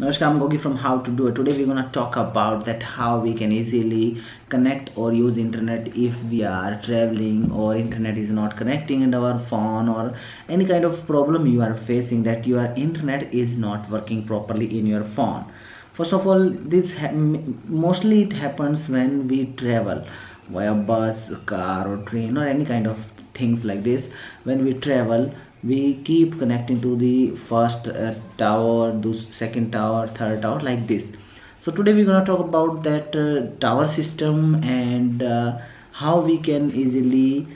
Namaskar, I'm Gogi from How to Do It. Today we're gonna talk about that how we can easily connect or use internet if we are traveling or internet is not connecting in our phone, or any kind of problem you are facing that your internet is not working properly in your phone. First of all, mostly it happens when we travel via bus, car, or train, or any kind of things like this. When we travel, we keep connecting to the first tower, the second tower, third tower, like this. So today we're going to talk about that tower system, and how we can easily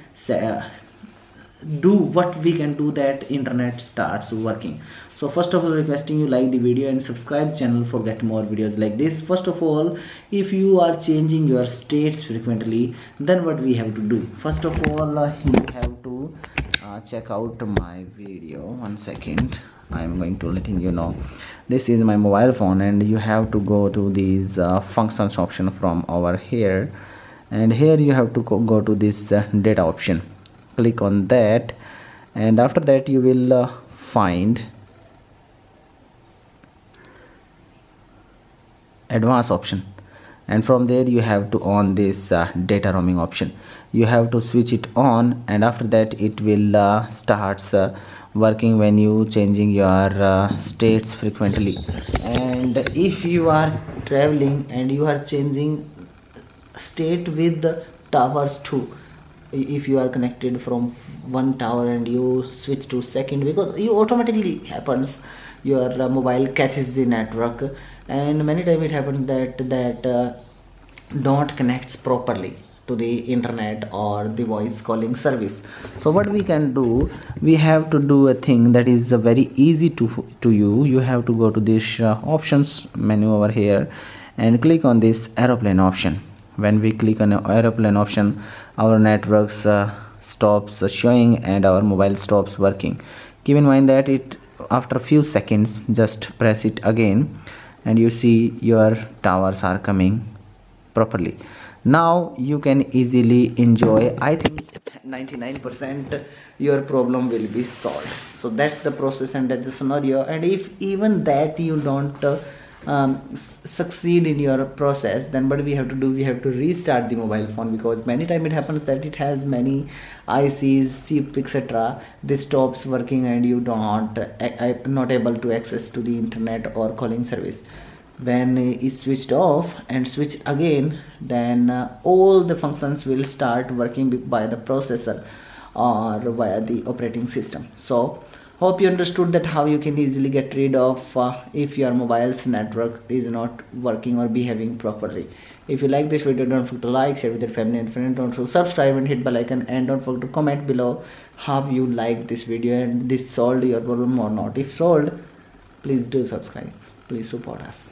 do what we can do that internet starts working. So first of all, requesting you like the video and subscribe channel for get more videos like this. First of all, if you are changing your states frequently, then what we have to do? First of all, you have to check out my video. 1 second, I am going to letting you know. This is my mobile phone, and you have to go to these functions option from over here, and here you have to go to this data option. Click on that, and after that you will find advanced option, and from there you have to on this data roaming option. You have to switch it on, and after that it will starts working when you changing your states frequently. And if you are traveling and you are changing state with the towers too, if you are connected from one tower and you switch to second, because you automatically happens your mobile catches the network, and many times it happens that don't connects properly to the internet or the voice calling service. So what we can do, we have to do a thing that is very easy to you have to go to this options menu over here and click on this aeroplane option. When we click on aeroplane option, our networks stops showing and our mobile stops working. Keep in mind that it after a few seconds, just press it again, and you see your towers are coming properly. Now you can easily enjoy. I think 99% your problem will be solved. So that's the process and that's the scenario. And if even that you don't succeed in your process, then what we have to do, we have to restart the mobile phone, because many time it happens that it has many ICs, chip, etc. This stops working and you don't not able to access to the internet or calling service. When it's switched off and switch again, then all the functions will start working by the processor or via the operating system. So hope you understood that how you can easily get rid of if your mobile's network is not working or behaving properly. If you like this video, don't forget to like, share with your family and friends, don't forget to subscribe and hit bell icon, and don't forget to comment below how you like this video and this solved your problem or not. If solved, please do subscribe. Please support us.